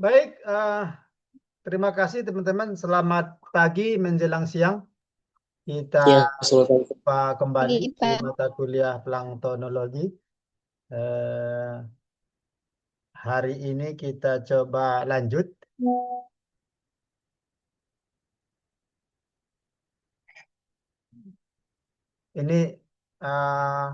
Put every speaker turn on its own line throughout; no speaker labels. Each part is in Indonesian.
Baik, terima kasih teman-teman. Selamat pagi menjelang siang. Kita
Ya, selamat pagi.
jumpa kembali
Pagi,
di
Pak.
mata kuliah planktonologi. Eh, Hari ini kita coba lanjut. Ini eh,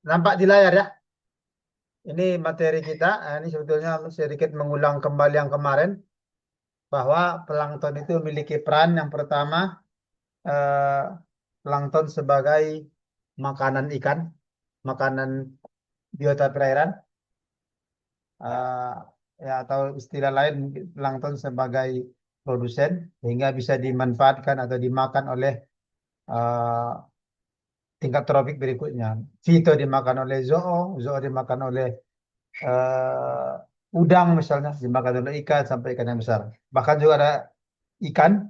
nampak di layar ya. Ini materi kita. Ini sebetulnya sedikit mengulang kembali yang kemarin bahwa plankton itu memiliki peran yang pertama, eh, plankton sebagai makanan ikan, makanan biota perairan. eh, Ya atau istilah lain mungkin plankton sebagai produsen sehingga bisa dimanfaatkan atau dimakan oleh eh, tingkat tropik berikutnya. Fito dimakan oleh zoo, zoo dimakan oleh udang misalnya, dimakan oleh ikan sampai ikan yang besar. Bahkan juga ada ikan,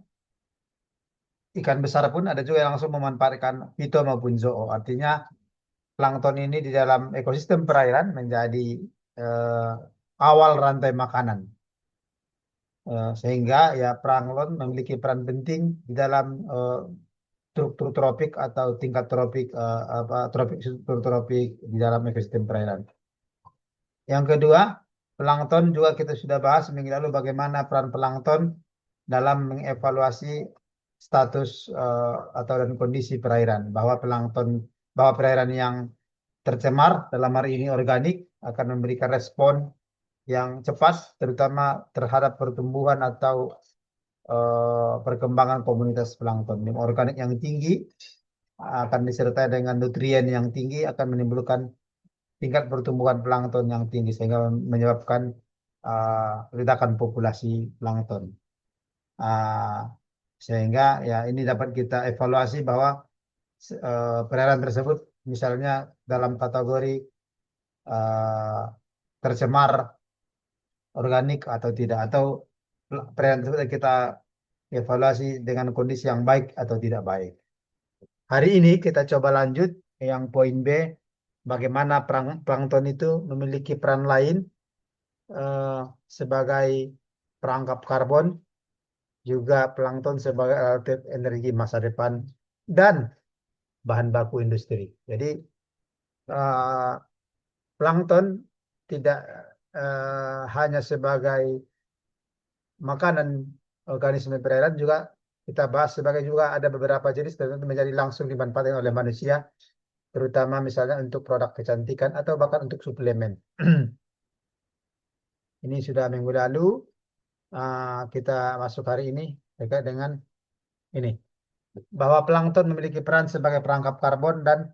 ikan besar pun ada juga yang langsung memanfaatkan fito maupun zoo. Artinya plankton ini di dalam ekosistem perairan menjadi eh, awal rantai makanan. Sehingga ya plankton memiliki peran penting di dalam struktur tropik atau tingkat tropik tropik struktur tropik di dalam ekosistem perairan. Yang kedua, plankton juga kita sudah bahas minggu lalu bagaimana peran plankton dalam mengevaluasi status atau dan kondisi perairan, bahwa perairan yang tercemar dalam hari ini organik akan memberikan respon yang cepat terutama terhadap pertumbuhan atau perkembangan komunitas plankton. Yang organik yang tinggi akan disertai dengan nutrien yang tinggi akan menimbulkan tingkat pertumbuhan plankton yang tinggi sehingga menyebabkan ledakan populasi plankton. Uh, Sehingga ya ini dapat kita evaluasi bahwa perairan tersebut misalnya dalam kategori uh, tercemar organik atau tidak atau perairan tersebut kita evaluasi dengan kondisi yang baik atau tidak baik. Hari ini kita coba lanjut yang poin B, bagaimana plankton itu memiliki peran lain eh, sebagai perangkap karbon, juga plankton sebagai alternatif energi masa depan dan bahan baku industri. Jadi eh, plankton tidak hanya sebagai makanan organisme perairan, juga kita bahas sebagai juga ada beberapa jenis tertentu menjadi langsung dimanfaatkan oleh manusia, terutama misalnya untuk produk kecantikan atau bahkan untuk suplemen. Ini sudah minggu lalu, kita masuk hari ini terkait dengan ini, bahwa plankton memiliki peran sebagai perangkap karbon dan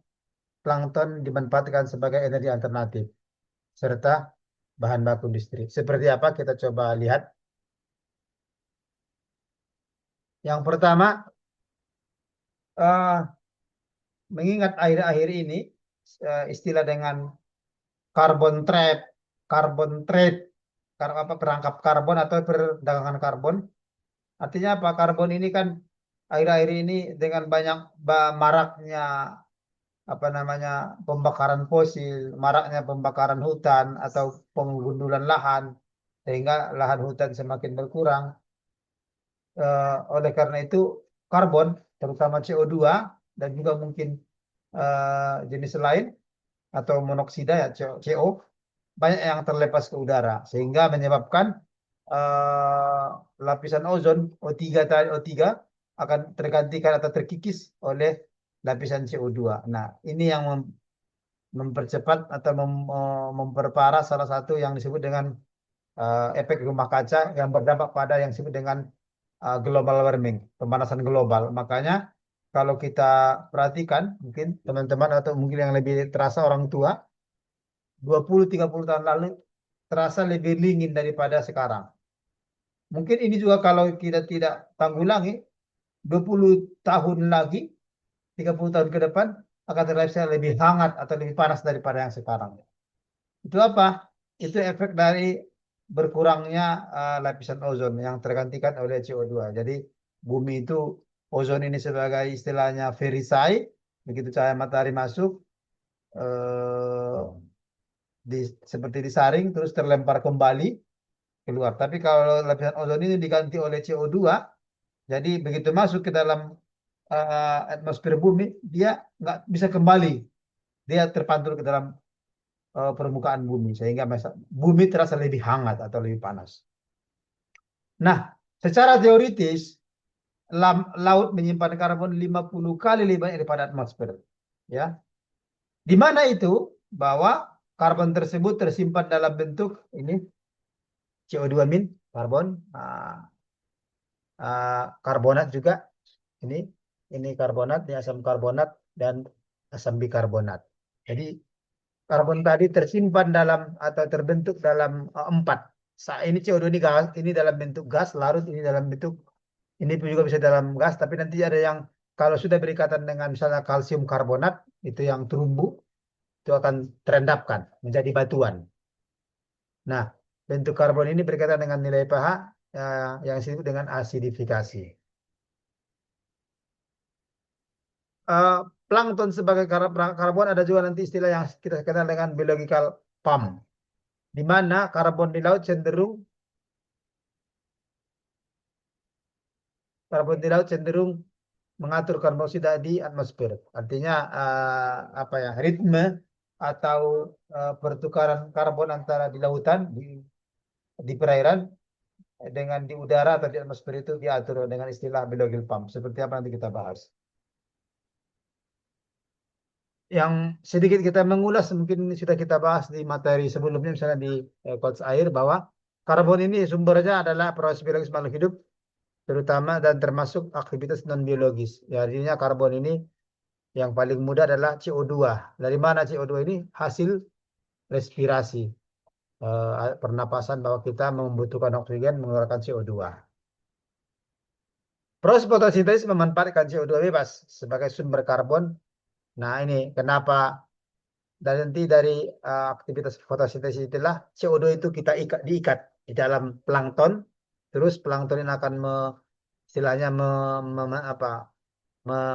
plankton dimanfaatkan sebagai energi alternatif serta bahan baku industri. Seperti apa kita coba lihat. Yang pertama, eh, mengingat akhir-akhir ini istilah dengan carbon trap, carbon trade, apa perangkap karbon atau perdagangan karbon. Artinya apa? Karbon ini kan akhir-akhir ini dengan banyak maraknya apa namanya pembakaran fosil, maraknya pembakaran hutan atau penggundulan lahan sehingga lahan hutan semakin berkurang. Oleh karena itu karbon terutama CO2 dan juga mungkin jenis lain atau monoksida ya CO banyak yang terlepas ke udara sehingga menyebabkan eh, lapisan ozon O3 akan tergantikan atau terkikis oleh lapisan CO2. Nah, ini yang mempercepat atau memperparah salah satu yang disebut dengan efek rumah kaca yang berdampak pada yang disebut dengan global warming, pemanasan global. Makanya kalau kita perhatikan, mungkin teman-teman atau mungkin yang lebih terasa orang tua, 20-30 tahun lalu terasa lebih dingin daripada sekarang. Mungkin ini juga kalau kita tidak tanggulangi, 20 tahun lagi, 30 tahun ke depan, akan terasa lebih hangat atau lebih panas daripada yang sekarang. Itu apa? Itu efek dari berkurangnya lapisan ozon yang tergantikan oleh CO2. Jadi bumi itu ozon ini sebagai istilahnya perisai, begitu cahaya matahari masuk eh, seperti disaring terus terlempar kembali keluar. Tapi kalau lapisan ozon ini diganti oleh CO2, jadi begitu masuk ke dalam atmosfer bumi, dia nggak bisa kembali, dia terpantul ke dalam permukaan bumi sehingga bumi terasa lebih hangat atau lebih panas. Nah, secara teoritis laut menyimpan karbon 50 kali lebih banyak daripada atmosfer. Ya, di mana itu bahwa karbon tersebut tersimpan dalam bentuk ini CO2 min karbon, karbonat juga ini karbonat, ini asam karbonat dan asam bikarbonat. Jadi karbon tadi tersimpan dalam atau terbentuk dalam empat. Saat ini CO2 ini gas, ini dalam bentuk gas larut, ini dalam bentuk ini pun juga bisa dalam gas, tapi nanti ada yang kalau sudah berikatan dengan misalnya kalsium karbonat itu yang terumbu itu akan terendapkan menjadi batuan. Nah, bentuk karbon ini berkaitan dengan nilai pH yang disebut dengan asidifikasi. Eh, Plankton sebagai karbon ada juga nanti istilah yang kita kenal dengan biological pump, di mana karbon di laut cenderung mengatur karbon dioksida di atmosfer. Artinya apa ya, ritme atau pertukaran karbon antara di lautan di perairan dengan di udara atau di atmosfer itu diatur dengan istilah biological pump. Seperti apa nanti kita bahas. Yang sedikit kita mengulas mungkin sudah kita bahas di materi sebelumnya misalnya di Coach Air bahwa karbon ini sumbernya adalah proses biologis makhluk hidup terutama dan termasuk aktivitas non biologis. Ya, artinya karbon ini yang paling mudah adalah CO2. Dari mana CO2 ini? Hasil respirasi. Pernapasan bahwa kita membutuhkan oksigen mengeluarkan CO2. Proses fotosintesis memanfaatkan CO2 bebas sebagai sumber karbon. Nah, ini kenapa dan nanti dari aktivitas fotosintesis itulah CO2 itu kita diikat di dalam plankton. Terus plankton ini akan istilahnya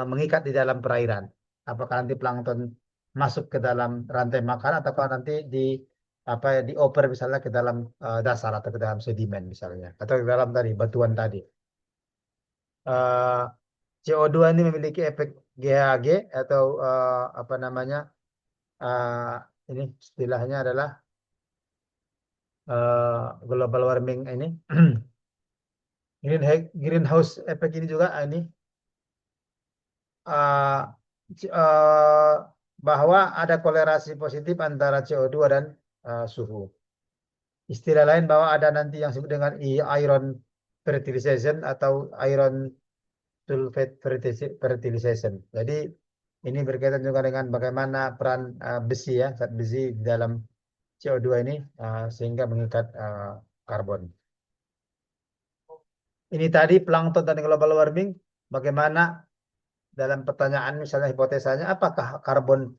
mengikat di dalam perairan. Apakah nanti plankton masuk ke dalam rantai makan ataukah nanti apa ya dioper misalnya ke dalam dasar atau ke dalam sedimen misalnya atau ke dalam tadi batuan tadi. Eh, CO2 ini memiliki efek GHG atau apa namanya ini istilahnya adalah global warming ini greenhouse effect ini juga ini uh, uh, bahwa ada kolerasi positif antara CO2 dan suhu. Istilah lain bahwa ada nanti yang disebut dengan iron fertilization atau iron sulfate fertilization. Jadi ini berkaitan juga dengan bagaimana peran besi ya, zat besi di dalam CO2 ini sehingga mengikat karbon. Ini tadi plankton dan global warming, bagaimana dalam pertanyaan misalnya hipotesanya apakah karbon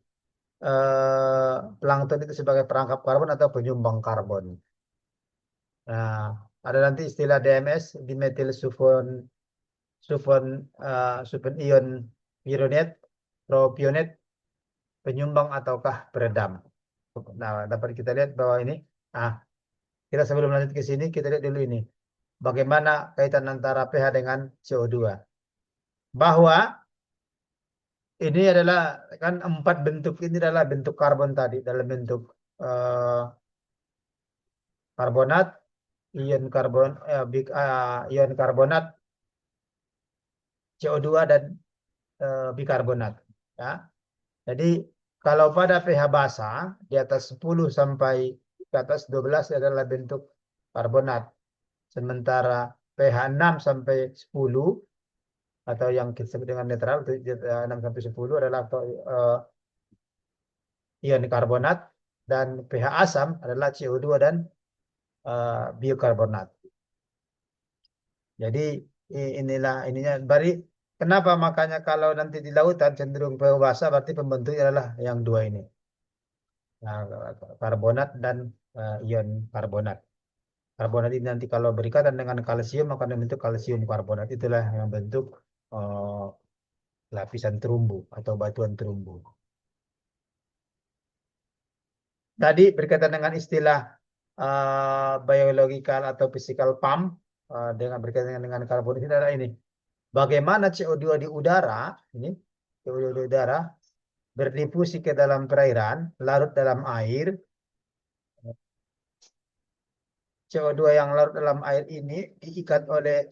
plankton itu sebagai perangkap karbon atau penyumbang karbon. Nah, ada nanti istilah DMS, dimethyl sulfon ion pironate, propionate, penyumbang ataukah peredam. Nah, dapat kita lihat bahwa ini, ah, kita sebelum lanjut ke sini, kita lihat dulu ini. Bagaimana kaitan antara pH dengan CO2. Bahwa ini adalah, kan empat bentuk ini adalah bentuk karbon tadi, dalam bentuk eh, karbonat, ion karbonat, CO2 dan bikarbonat. Ya. Jadi kalau pada pH basa di atas 10 sampai ke atas 12 adalah bentuk karbonat. Sementara pH 6 sampai 10 atau yang kita sebut dengan netral 6 sampai 10 adalah ion karbonat dan pH asam adalah CO2 dan biokarbonat. Jadi ininya bari kenapa makanya kalau nanti di lautan cenderung pH basa berarti pembentuknya adalah yang dua ini. Nah, karbonat dan ion karbonat. Karbonat ini nanti kalau berikatan dengan kalsium akan membentuk kalsium karbonat. Itulah yang bentuk eh, lapisan terumbu atau batuan terumbu. Tadi berkaitan dengan istilah biological atau physical pump dengan berkaitan dengan karbon ini adalah ini. Bagaimana CO2 di udara ini CO2 di udara berdifusi ke dalam perairan, larut dalam air. CO2 yang larut dalam air ini diikat oleh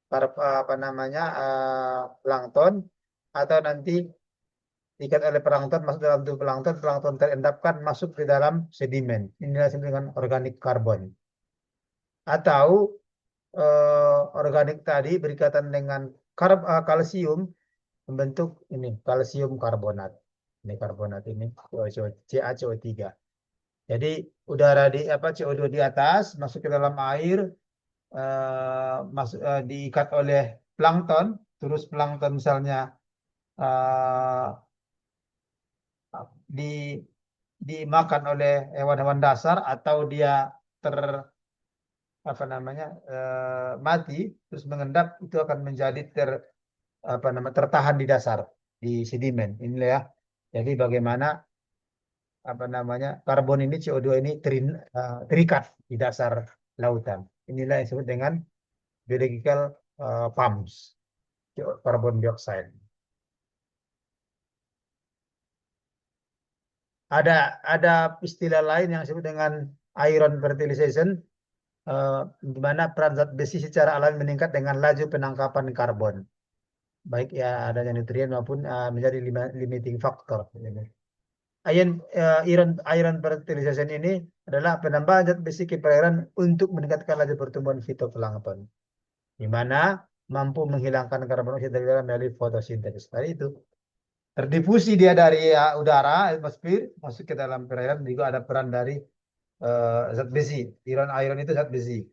apa namanya plankton atau nanti diikat oleh plankton masuk dalam tubuh plankton, plankton terendapkan masuk ke dalam sedimen. Inilah disebut dengan organik karbon. Atau organik tadi berikatan dengan kalsium membentuk ini kalsium karbonat. Ini karbonat ini CaCO3. Jadi udara di apa CO2 di atas masuk ke dalam air diikat oleh plankton, terus plankton misalnya eh, di dimakan oleh hewan-hewan dasar atau dia ter apa namanya mati terus mengendap itu akan menjadi apa namanya tertahan di dasar di sedimen inilah ya. Jadi bagaimana apa namanya karbon ini CO2 ini terikat di dasar lautan. Inilah yang disebut dengan biological pumps carbon dioxide. Ada istilah lain yang disebut dengan iron fertilization, di mana peran zat besi secara alami meningkat dengan laju penangkapan karbon, baik ya adanya nutrien maupun menjadi limiting factor. Iron fertilization ini adalah penambahan zat besi ke perairan untuk meningkatkan laju pertumbuhan fitoplankton, di mana mampu menghilangkan karbon dioksida dari dalam melalui fotosintesis. Tadi itu terdifusi dia dari udara, atmosfer, masuk ke dalam perairan, juga ada peran dari zat besi. Iron itu zat besi.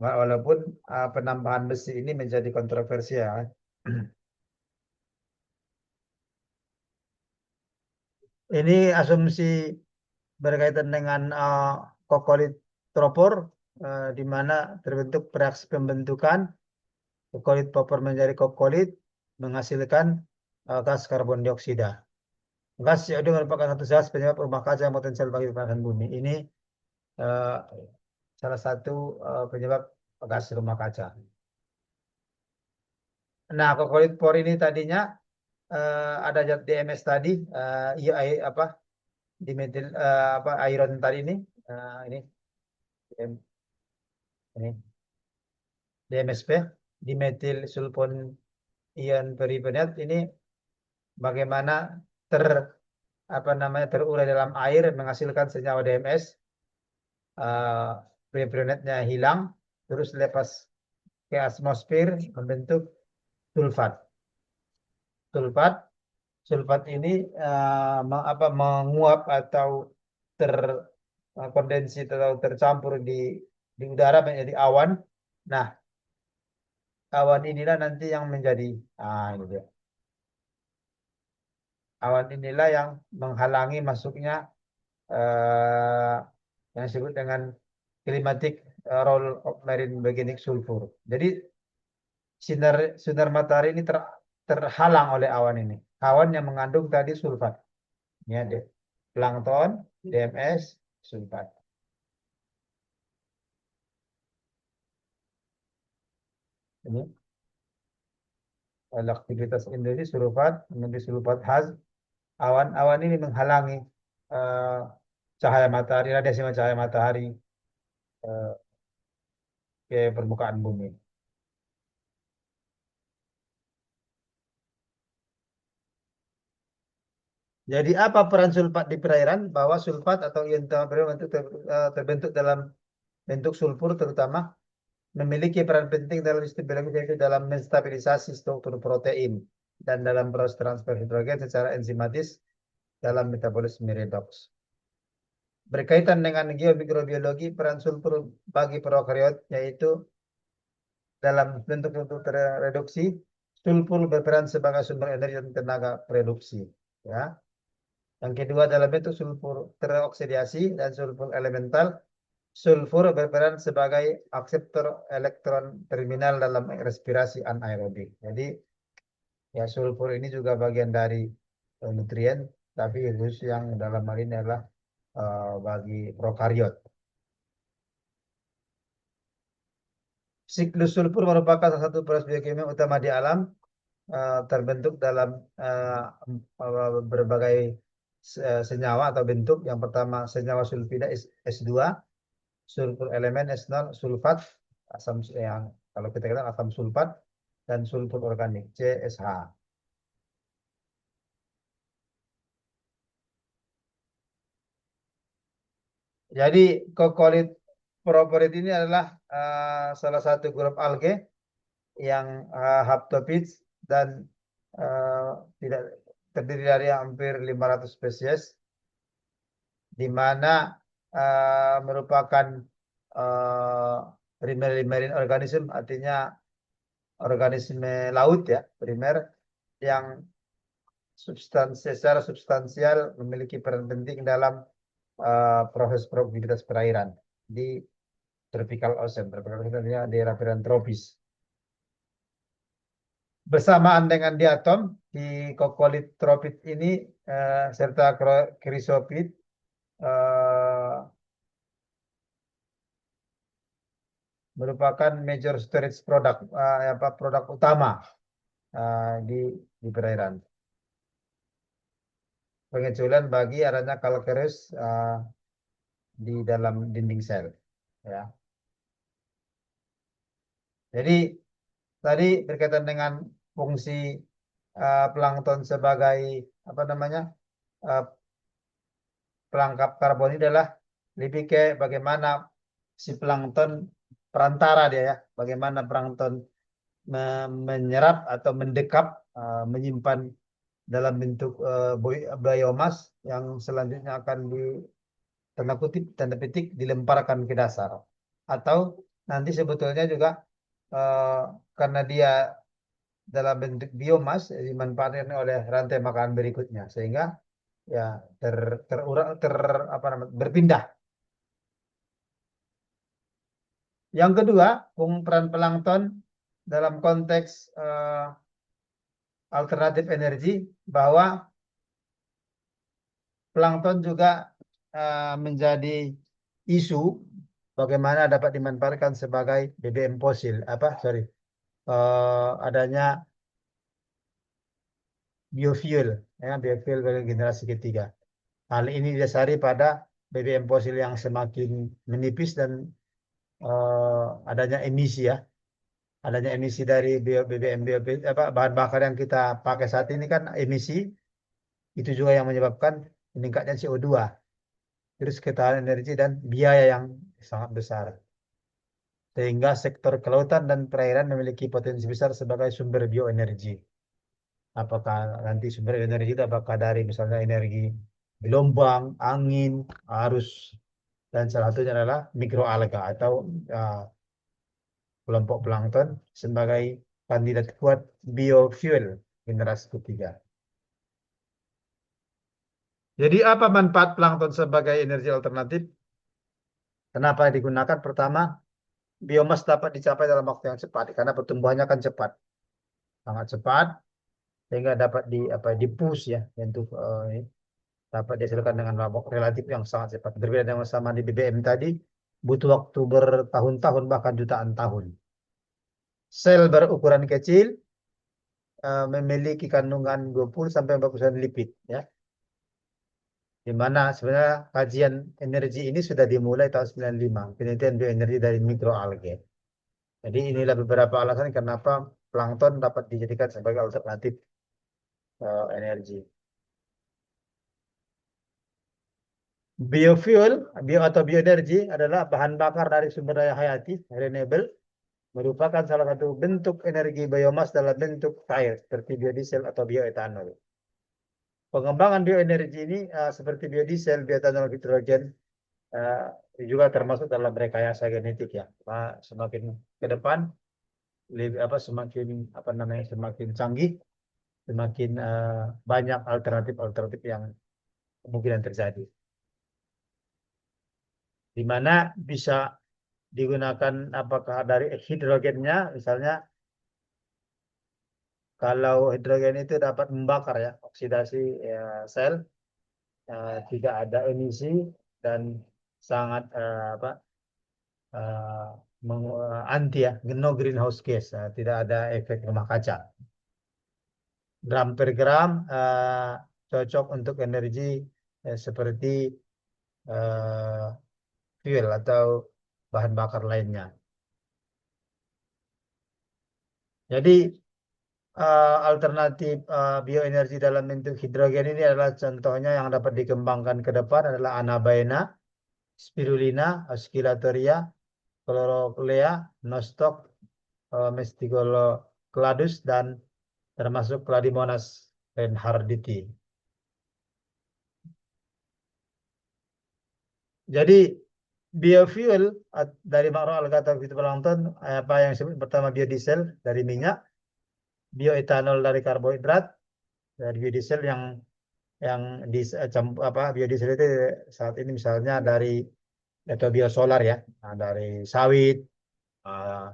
Walaupun penambahan besi ini menjadi kontroversial. Ini asumsi berkaitan dengan kokolit tropor, di mana terbentuk reaksi pembentukan kokolit tropor menjadi kokolit menghasilkan gas karbon dioksida. Gas CO2 merupakan satu zat penyebab rumah kaca yang potensial bagi pemanasan bumi. Ini eh, salah satu penyebab gas rumah kaca. Nah, kokolit por ini tadinya ada zat DMS tadi, iya apa dimetil apa iron tadi ini ini DMSP dimetil sulfon ion peribenat ini bagaimana ter apa namanya terurai dalam air menghasilkan senyawa DMS, peribenatnya hilang terus lepas ke atmosfer membentuk sulfat. Sulfat sulfat ini menguap atau terkondensi atau tercampur di udara menjadi awan. Nah, awan inilah nanti yang menjadi ini dia. Awan inilah yang menghalangi masuknya eh, yang disebut dengan climatic role of marine organic sulfur. Jadi sinar sinar matahari ini terhalang oleh awan ini. Awan yang mengandung tadi sulfat. Ini ada plankton, DMS, sulfat. Ini aktivitas industri sulfat, menjadi sulfat khas. Awan-awan ini menghalangi eh, cahaya matahari, radiasi cahaya matahari eh, ke permukaan bumi. Jadi apa peran sulfat di perairan? Bahwa sulfat atau ion terbentuk dalam bentuk sulfur terutama memiliki peran penting dalam sistem biologis yaitu dalam menstabilisasi struktur protein dan dalam proses transfer hidrogen secara enzimatis dalam metabolisme redox. Berkaitan dengan geomikrobiologi, peran sulfur bagi prokariot yaitu dalam bentuk-bentuk reduksi, sulfur berperan sebagai sumber energi dan tenaga produksi. Ya. Yang kedua dalam bentuk sulfur teroksidasi dan sulfur elemental. sulfur berperan sebagai akseptor elektron terminal dalam respirasi anaerobik. Jadi ya sulfur ini juga bagian dari nutrien, tapi khusus yang dalam hal ini adalah bagi prokariot. Siklus sulfur merupakan salah satu proses biokimia utama di alam, terbentuk dalam berbagai senyawa atau bentuk. Yang pertama senyawa sulfida S2, sulfur elemen S0, sulfat, asam yang kalau kita katakan asam sulfat, dan sulfur organik CSH. Jadi kokolit propolit ini adalah salah satu grup alge yang haptopits dan eh, tidak terdiri dari hampir 500 spesies, di mana merupakan eh, marine organism, artinya organisme laut ya, primer, yang secara substansial memiliki peran penting dalam proses probabilitas perairan di tropical ocean. Tropical ocean artinya daerah perairan tropis. Bersamaan dengan diatom di kokolit tropit ini serta chrysopid eh, merupakan major storage product, produk utama di perairan. Pengecualian bagi adanya calcareous di dalam dinding sel. Ya. Jadi tadi berkaitan dengan fungsi plankton sebagai apa namanya uh, pelangkap karbon ini adalah lebih ke bagaimana si plankton perantara dia ya, bagaimana plankton menyerap atau mendekap, menyimpan dalam bentuk biomas yang selanjutnya akan di tanda kutip tanda petik dilemparkan ke dasar, atau nanti sebetulnya juga eh, karena dia dalam bentuk biomas dimanfaatkan oleh rantai makanan berikutnya sehingga ya terurang apa namanya berpindah. Yang kedua, peran plankton dalam konteks alternatif energi, bahwa plankton juga menjadi isu bagaimana dapat dimanfaatkan sebagai BBM fosil, adanya biofuel, ya, biofuel dari generasi ketiga. Hal ini didasari pada BBM fosil yang semakin menipis dan adanya emisi ya, adanya emisi dari BBM bahan bakar yang kita pakai saat ini kan emisi itu juga yang menyebabkan meningkatnya CO2, terus ketahanan energi dan biaya yang sangat besar. Sehingga sektor kelautan dan perairan memiliki potensi besar sebagai sumber bioenergi. Apakah nanti sumber energi itu apakah dari misalnya energi gelombang, angin, arus, dan salah satunya adalah mikroalga atau uh, kelompok plankton sebagai kandidat kuat biofuel generasi ketiga. Jadi apa manfaat plankton sebagai energi alternatif? Kenapa digunakan? Pertama, biomas dapat dicapai dalam waktu yang cepat karena pertumbuhannya kan cepat, sangat cepat, sehingga dapat di-push ya untuk dapat dihasilkan dengan relatif yang sangat cepat. Berbeda dengan sama di BBM tadi, butuh waktu bertahun-tahun bahkan jutaan tahun. Sel berukuran kecil memiliki kandungan 20 sampai 40% lipid ya. Di mana sebenarnya kajian energi ini sudah dimulai tahun 95, penelitian bioenergi dari mikroalgae. Jadi inilah beberapa alasan kenapa plankton dapat dijadikan sebagai alternatif energi. Biofuel, atau bioenergi adalah bahan bakar dari sumber daya hayati, renewable, merupakan salah satu bentuk energi biomas dalam bentuk cair, seperti biodiesel atau bioetanol. Pengembangan bioenergi ini seperti biodiesel, bioetanol, hidrogen eh, juga termasuk dalam rekayasa genetik ya. Semakin ke depan, semakin canggih, semakin banyak alternatif-alternatif yang kemungkinan terjadi. di mana bisa digunakan apakah dari hidrogennya, misalnya kalau hidrogen itu dapat membakar ya, oksidasi ya, sel, tidak ada emisi dan sangat eh, anti ya, no greenhouse gas, tidak ada efek rumah kaca. Gram per gram cocok untuk energi seperti eh, fuel atau bahan bakar lainnya. Jadi alternatif bioenergi dalam bentuk hidrogen ini adalah contohnya yang dapat dikembangkan ke depan adalah anabaena, spirulina, oscillatoria, chlorolea, nostoc, mestigolocladus, dan termasuk Cladimonas reinhardtii. Jadi biofuel dari makroalga atau fitoplankton, apa yang disebut pertama biodiesel dari minyak, bioetanol dari karbohidrat, dari biodiesel yang biodiesel itu saat ini misalnya dari atau biosolar ya, dari sawit. uh,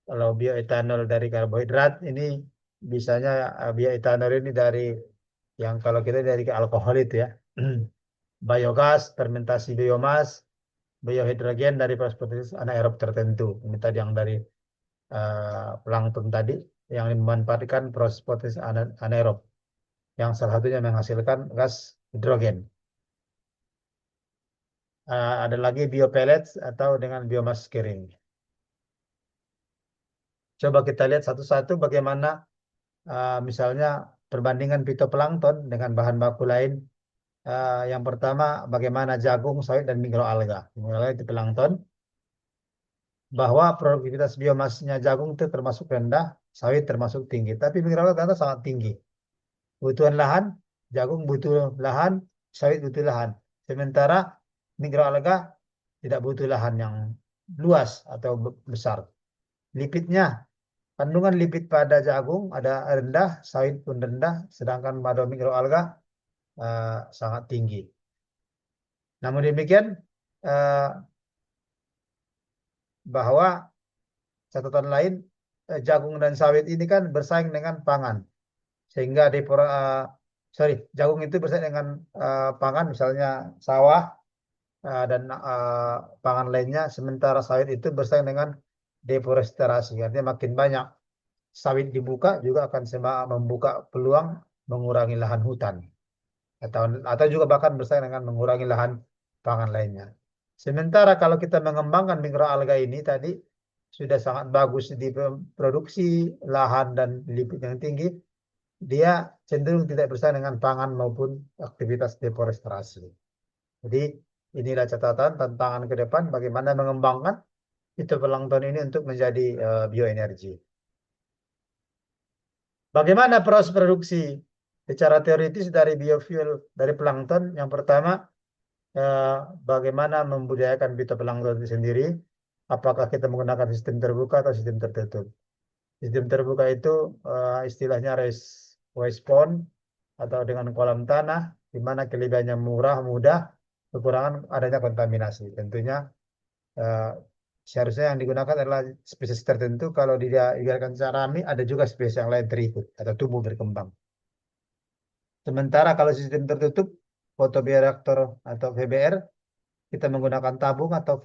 Kalau bioetanol dari karbohidrat ini bisanya bioetanol ini dari yang kalau kita dari alkohol itu ya. Biogas, fermentasi biomas, biohidrogen dari proses anaerob tertentu. Ini tadi yang dari plankton tadi yang memanfaatkan proses anaerob yang salah satunya menghasilkan gas hidrogen. Ada lagi biopellets atau dengan biomas kering. Coba kita lihat satu-satu bagaimana misalnya perbandingan fitoplankton dengan bahan baku lain. Yang pertama, bagaimana jagung, sawit, dan mikroalga. Mikroalga itu plankton. Bahwa produktivitas biomasnya jagung itu termasuk rendah, sawit termasuk tinggi. Tapi mikroalga ternyata sangat tinggi. Kebutuhan lahan, jagung butuh lahan, sawit butuh lahan. Sementara mikroalga tidak butuh lahan yang luas atau besar. Lipidnya, kandungan lipid pada jagung ada rendah, sawit pun rendah, sedangkan pada mikroalga sangat tinggi. Namun demikian, eh, bahwa catatan lain, jagung dan sawit ini kan bersaing dengan pangan. Sehingga jagung itu bersaing dengan pangan, misalnya sawah dan pangan lainnya, sementara sawit itu bersaing dengan deforestasi. Artinya makin banyak sawit dibuka juga akan membuka peluang mengurangi lahan hutan atau juga bahkan bersaing dengan mengurangi lahan pangan lainnya. Sementara kalau kita mengembangkan mikroalga ini tadi sudah sangat bagus di produksi lahan dan lipid yang tinggi, dia cenderung tidak bersaing dengan pangan maupun aktivitas deforestasi. Jadi inilah catatan tantangan ke depan bagaimana mengembangkan fitoplankton ini untuk menjadi bioenergi. Bagaimana proses produksi secara teoritis dari biofuel dari plankton? Yang pertama, bagaimana membudidayakan fitoplankton itu sendiri? Apakah kita menggunakan sistem terbuka atau sistem tertutup? Sistem terbuka itu istilahnya raised pond atau dengan kolam tanah, di mana kelebihannya murah, mudah, kekurangan adanya kontaminasi. Tentunya eh, seharusnya yang digunakan adalah spesies tertentu. Kalau dibiarkan secara alami, ada juga spesies yang lain terikut atau tumbuh berkembang. Sementara kalau sistem tertutup, fotobioreaktor atau VBR, kita menggunakan tabung atau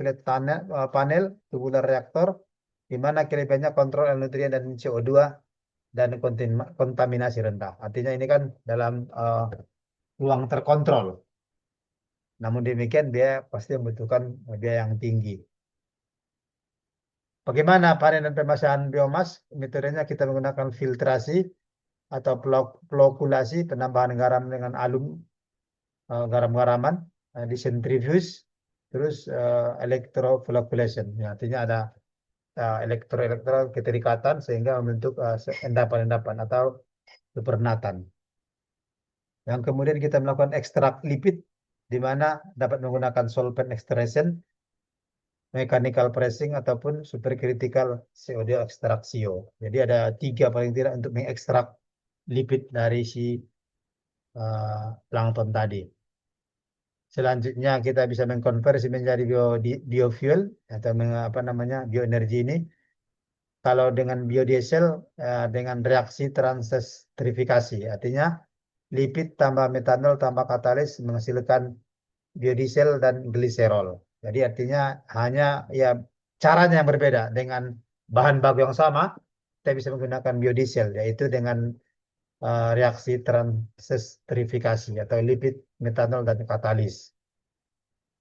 panel tubular reaktor, di mana kelebihannya kontrol nutrien dan CO2 dan kontaminasi rendah. Artinya ini kan dalam ruang terkontrol. Namun demikian biaya pasti membutuhkan biaya yang tinggi. Bagaimana panen dan pemasaran biomas? Metodenya kita menggunakan filtrasi atau flokulasi, penambahan garam dengan alum, garam-garaman, disentrifuge, terus electroflocculation. Ya, artinya ada elektro keterikatan sehingga membentuk endapan-endapan atau supernatan. Yang kemudian kita melakukan ekstrak lipid, di mana dapat menggunakan solvent extraction, mechanical pressing, ataupun supercritical CO2 extraction. Jadi ada 3 paling tidak untuk mengekstrak lipid dari si plankton tadi. Selanjutnya kita bisa mengkonversi menjadi biofuel atau apa namanya bioenergi ini. Kalau dengan biodiesel dengan reaksi transestrifikasi, artinya lipid tambah metanol tambah katalis menghasilkan biodiesel dan gliserol. Jadi artinya hanya ya caranya yang berbeda dengan bahan baku yang sama, kita bisa menggunakan biodiesel, yaitu dengan reaksi transestrifikasi atau lipid, metanol dan katalis.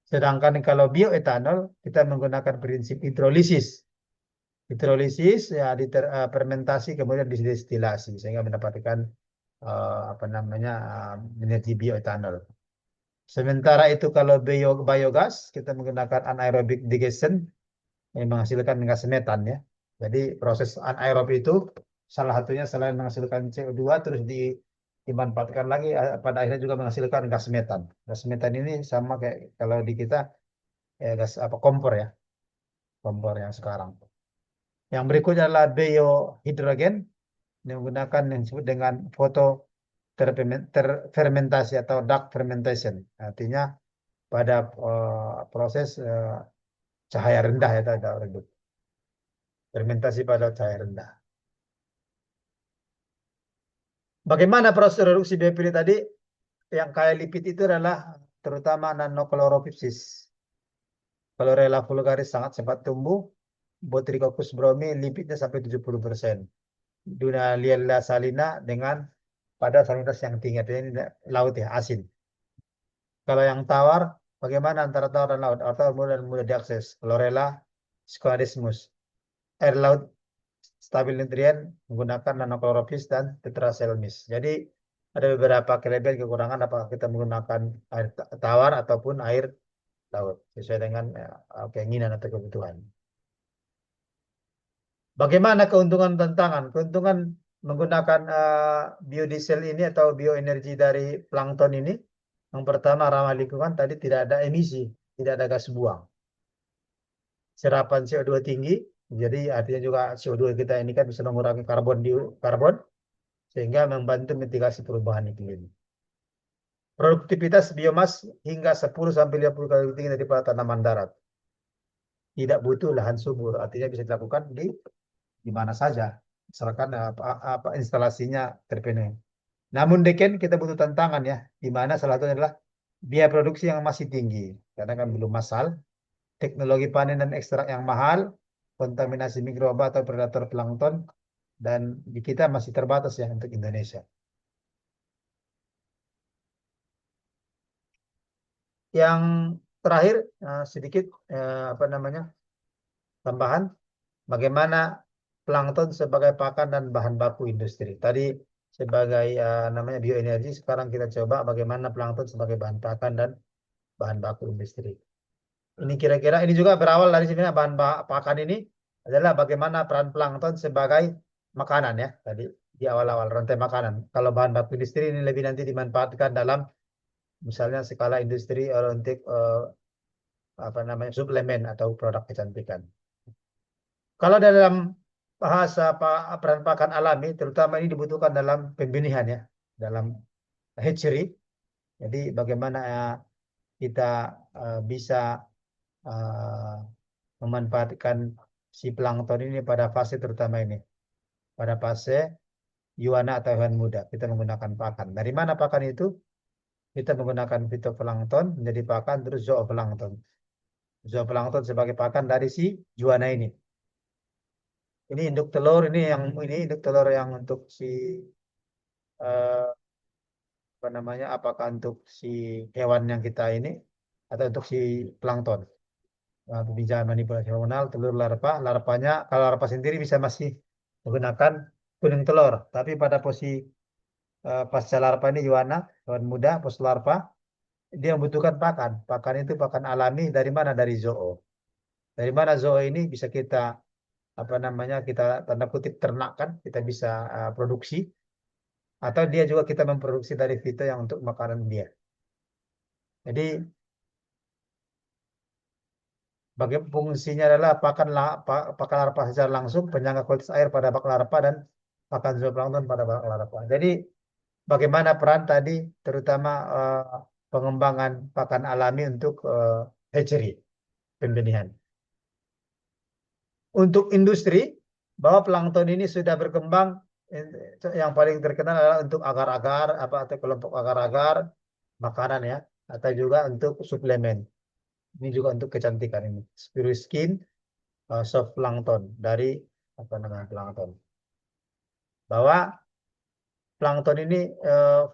Sedangkan kalau bioetanol kita menggunakan prinsip hidrolisis. Hidrolisis ya fermentasi kemudian didestilasi sehingga mendapatkan apa namanya energi bioetanol. Sementara itu kalau biogas kita menggunakan anaerobic digestion yang menghasilkan gas metan ya. Jadi proses anaerob itu salah satunya selain menghasilkan CO2 terus dimanfaatkan lagi pada akhirnya juga menghasilkan gas metan. Gas metan ini sama kayak kalau di kita ya gas apa kompor ya, kompor yang sekarang. Yang berikutnya adalah biohidrogen yang menggunakan yang disebut dengan foto terfermentasi atau dark fermentation. Artinya pada proses cahaya rendah ya ada redup. Fermentasi pada cahaya rendah. Bagaimana proses reduksi biofil tadi? Yang kaya lipid itu adalah terutama nanochlorophysis. Chlorella vulgaris sangat cepat tumbuh. Botrychoccus brommi lipidnya sampai 70%. Dunaliella salina dengan pada salinitas yang tinggi. Ini laut ya, asin. Kalau yang tawar, bagaimana antara tawar dan laut? Tawar mudah diakses. Chlorella squadismus. Air laut stabil nutrien menggunakan nanochlorophyll dan tetraselmis. Jadi ada beberapa kelebihan kekurangan apakah kita menggunakan air tawar ataupun air laut sesuai dengan keinginan atau kebutuhan. Bagaimana keuntungan dan tantangan? Keuntungan menggunakan biodiesel ini atau bioenergi dari plankton ini, yang pertama ramah lingkungan, tadi tidak ada emisi, tidak ada gas buang. Serapan CO2 tinggi, jadi artinya juga CO2 kita ini kan bisa mengurangi karbon sehingga membantu mitigasi perubahan iklim. Produktivitas biomas hingga 10 sampai 50 kali lebih tinggi daripada tanaman darat. Tidak butuh lahan subur, artinya bisa dilakukan di mana saja, misalkan apa instalasinya terpenuhi. Namun demikian kita butuh tantangan ya, di mana salah satunya adalah biaya produksi yang masih tinggi karena kan belum massal, teknologi panen dan ekstrak yang mahal, kontaminasi mikroba atau predator plankton, dan di kita masih terbatas ya untuk Indonesia. Yang terakhir sedikit apa namanya tambahan, bagaimana plankton sebagai pakan dan bahan baku industri. Tadi sebagai namanya bioenergi, sekarang kita coba bagaimana plankton sebagai bahan pakan dan bahan baku industri. Ini kira-kira ini juga berawal dari sebenarnya bahan pakan ini adalah bagaimana peran plankton sebagai makanan ya tadi di awal-awal rantai makanan. Kalau bahan baku industri ini lebih nanti dimanfaatkan dalam misalnya skala industri untuk apa namanya suplemen atau produk kecantikan. Kalau dalam bahasa peran pakan alami, terutama ini dibutuhkan dalam pembenihan ya, dalam hatchery. Jadi bagaimana kita bisa memanfaatkan si plankton ini pada fase terutama ini, pada fase yuana atau hewan muda. Kita menggunakan pakan. Dari mana pakan itu? Kita menggunakan fitoplankton menjadi pakan, terus zooplankton. Zooplankton sebagai pakan dari si juana ini. Ini induk telur, ini induk telur yang untuk si apa namanya? Apakah untuk si hewan yang kita ini atau untuk si plankton? Pembinaan manipulasi hormonal, telur larva, larvanya kalau larva sendiri bisa masih menggunakan kuning telur, tapi pada posisi pasca larva ini Yuana, hewan muda, pos larva, dia membutuhkan pakan. Pakan itu pakan alami dari mana? Dari zoo. Dari mana zoo ini bisa kita apa namanya kita tanda kutip ternakkan, kita bisa produksi atau dia juga kita memproduksi dari fito yang untuk makanan dia. Jadi bagi fungsinya adalah pakan larva secara langsung, penyangga kualitas air pada bak larva dan pakan zooplankton pada bak larva. Jadi bagaimana peran tadi terutama pengembangan pakan alami untuk hatchery, pembenihan. Untuk industri, bahwa plankton ini sudah berkembang, yang paling terkenal adalah untuk agar-agar atau kelompok agar-agar makanan ya, atau juga untuk suplemen. Ini juga untuk kecantikan ini. Spirulina skin, soft plankton dari plankton. Bahwa plankton ini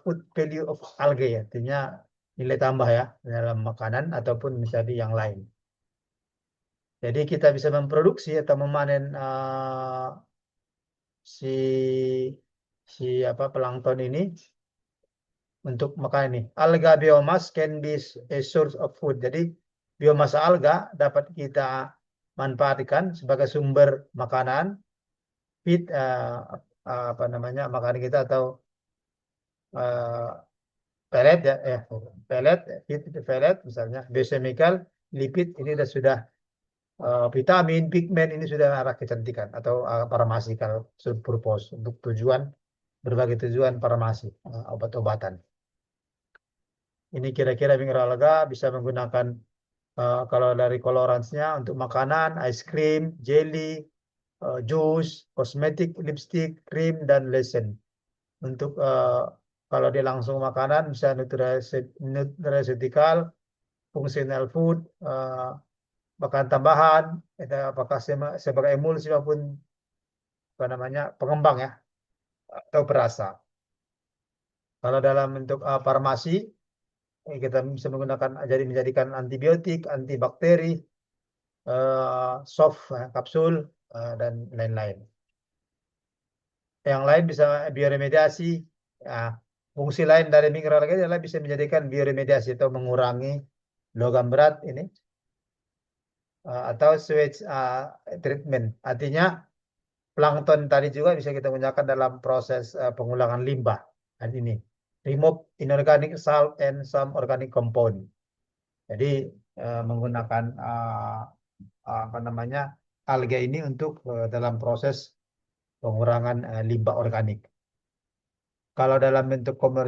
food value of algae ya, artinya nilai tambah ya dalam makanan ataupun misalnya yang lain. Jadi kita bisa memproduksi atau memanen si plankton ini untuk makan ini. Alga biomass can be a source of food. Jadi biomasa alga dapat kita manfaatkan sebagai sumber makanan, feed makanan kita atau pelet ya, pelet, feed pelet misalnya, biochemical, lipid ini sudah vitamin, pigmen ini sudah arah kecantikan atau farmasi kalau purpose untuk berbagai tujuan farmasi, obat-obatan. Ini kira-kira mineral alga bisa menggunakan kalau dari coloransnya untuk makanan, ice cream, jelly, jus, kosmetik, lipstick, krim, dan lotion. Untuk kalau dia langsung makanan bisa nutraceutical, functional food, makanan tambahan, apakah sebagai emulsi maupun pengembang ya atau perasa. Kalau dalam bentuk farmasi kita bisa menggunakan menjadikan antibiotik, antibakteri, soft kapsul dan lain-lain. Yang lain bisa bioremediasi. Fungsi lain dari mineral alga adalah bisa menjadikan bioremediasi atau mengurangi logam berat ini atau sewage treatment. Artinya plankton tadi juga bisa kita gunakan dalam proses pengulangan limbah. Dan ini remove inorganic salt and some organic compound. Jadi menggunakan alga ini untuk dalam proses pengurangan limbah organik. Kalau dalam bentuk komersial